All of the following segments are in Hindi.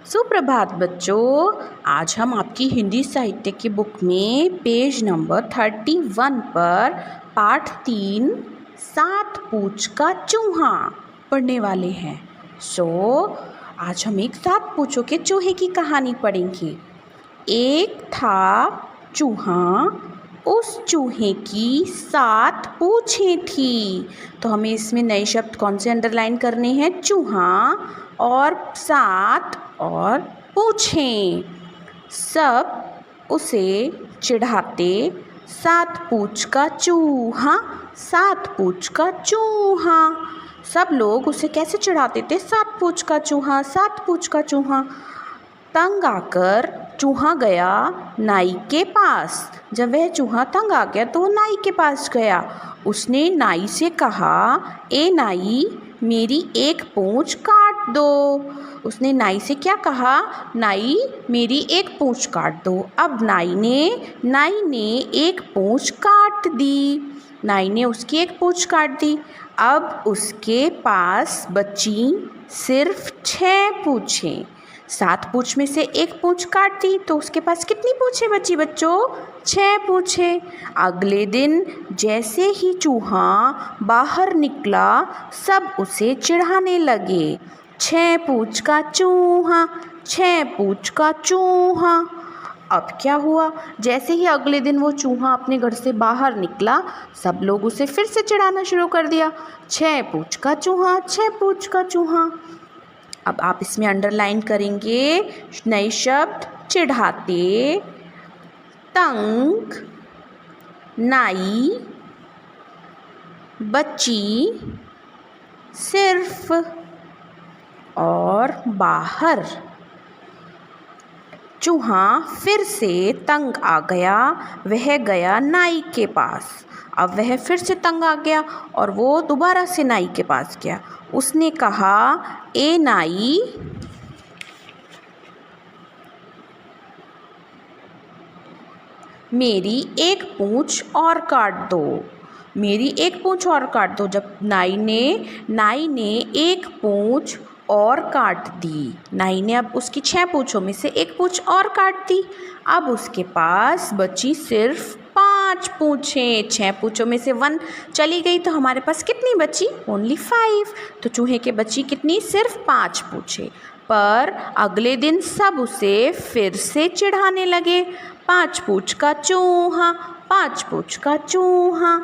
सुप्रभात बच्चों। आज हम आपकी हिंदी साहित्य की बुक में पेज नंबर 31 पर पाठ 3 सात पूँछ का चूहा पढ़ने वाले हैं। आज हम एक सात पूँछों के चूहे की कहानी पढ़ेंगे। एक था चूहा, उस चूहे की 7 पूँछें थी। तो हमें इसमें नए शब्द कौन से अंडरलाइन करने हैं? चूहा और 7 और पूँछें। सब उसे चिढ़ाते 7 पूँछ का चूहा, 7 पूँछ का चूहा। सब लोग उसे कैसे चिढ़ाते थे? 7 पूँछ का चूहा, 7 पूँछ का चूहा। तंग आकर चूहा गया नाई के पास। जब वह चूहा तंग आ गया तो वो नाई के पास गया। उसने नाई से कहा, ए नाई, मेरी एक पूँछ काट दो। उसने नाई से क्या कहा? नाई, मेरी एक पूँछ काट दो। अब नाई ने एक पूँछ काट दी। नाई ने उसकी एक पूँछ काट दी। अब उसके पास बची सिर्फ 6 पूँछें। 7 पूँछ में से एक पूँछ काट दी तो उसके पास कितनी पूँछें बची बच्चों? 6 पूँछें। अगले दिन जैसे ही चूहा बाहर निकला, सब उसे चिढ़ाने लगे। 6 पूँछ का चूहा, 6 पूँछ का चूहा। अब क्या हुआ? जैसे ही अगले दिन वो चूहा अपने घर से बाहर निकला, सब लोग उसे फिर से चिढ़ाना शुरू कर दिया। 6 पूँछ का चूहा, 6 पूँछ का चूहा। अब आप इसमें अंडरलाइन करेंगे नए शब्द चिढ़ाते, तंग, नाई, बची, सिर्फ और बाहर। चूहा फिर से तंग आ गया, वह गया नाई के पास। अब वह फिर से तंग आ गया और वो दोबारा से नाई के पास गया। उसने कहा, ए नाई, मेरी एक पूँछ और काट दो, मेरी एक पूँछ और काट दो। जब नाई ने एक पूँछ और काट दी। नाई ने अब उसकी 6 पूँछों में से एक पूँछ और काट दी। अब उसके पास बची सिर्फ 5 पूँछें। 6 पूँछों में से 1 चली गई तो हमारे पास कितनी बची? ओनली 5। तो चूहे के बची कितनी? सिर्फ 5 पूँछें। पर अगले दिन सब उसे फिर से चिढ़ाने लगे। 5 पूँछ का चूहा, 5 पूँछ का चूहा।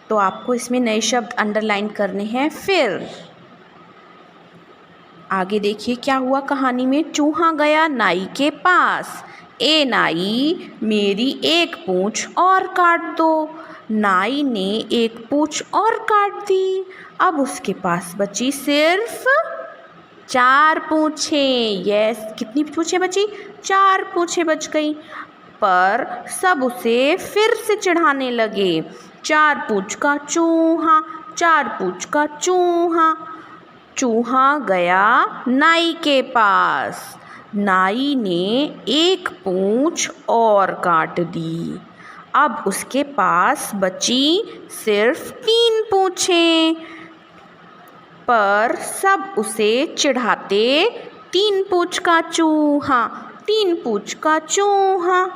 तो आपको इसमें नए शब्द अंडरलाइन करने हैं। फिर आगे देखिए क्या हुआ कहानी में। चूहा गया नाई के पास। ए नाई, मेरी एक पूँछ और काट दो। नाई ने एक पूँछ और काट दी। अब उसके पास बची सिर्फ 4 पूँछें। यस, कितनी पूँछें बची? 4 पूँछें बच गई। पर सब उसे फिर से चिढ़ाने लगे। 4 पूँछ का चूहा, 4 पूँछ का चूहा। चूहा गया नाई के पास। नाई ने एक पूँछ और काट दी। अब उसके पास बची सिर्फ 3 पूँछें। पर सब उसे चिढ़ाते, 3 पूँछ का चूहा, 3 पूँछ का चूहा।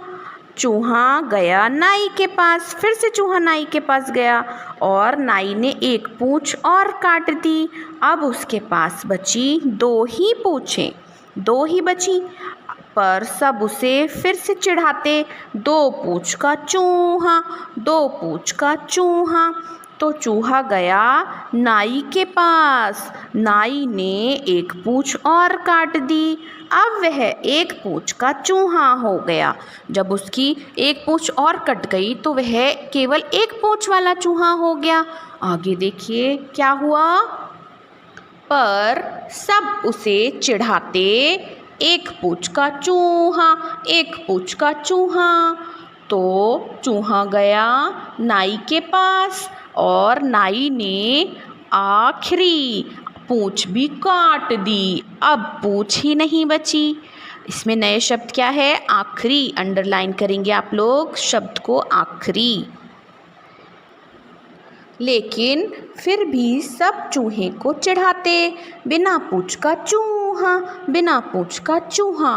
चूहा गया नाई के पास। फिर से चूहा नाई के पास गया और नाई ने एक पूँछ और काट दी। अब उसके पास बची 2 ही पूँछें, 2 ही बची। पर सब उसे फिर से चिढ़ाते, 2 पूँछ का चूहा, 2 पूँछ का चूहा। तो चूहा गया नाई के पास। नाई ने एक पूँछ और काट दी। अब वह एक पूँछ का चूहा हो गया। जब उसकी एक पूँछ और कट गई तो वह केवल एक पूँछ वाला चूहा हो गया। आगे देखिए क्या हुआ। पर सब उसे चिढ़ाते, एक पूँछ का चूहा, एक पूँछ का चूहा। तो चूहा गया नाई के पास और नाई ने आखिरी पूँछ भी काट दी। अब पूँछ ही नहीं बची। इसमें नए शब्द क्या है? आखिरी। अंडरलाइन करेंगे आप लोग शब्द को आखिरी। लेकिन फिर भी सब चूहे को चिढ़ाते, बिना पूँछ का चूहा, बिना पूँछ का चूहा।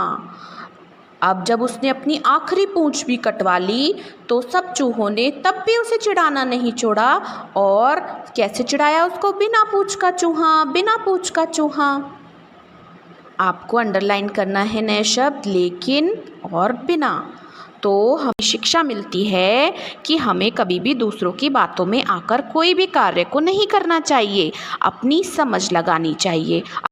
अब जब उसने अपनी आखिरी पूँछ भी कटवा ली तो सब चूहों ने तब भी उसे चिढ़ाना नहीं छोड़ा। और कैसे चिढ़ाया उसको? बिना पूँछ का चूहा, बिना पूँछ का चूहा। आपको अंडरलाइन करना है नए शब्द लेकिन और बिना। तो हमें शिक्षा मिलती है कि हमें कभी भी दूसरों की बातों में आकर कोई भी कार्य को नहीं करना चाहिए, अपनी समझ लगानी चाहिए।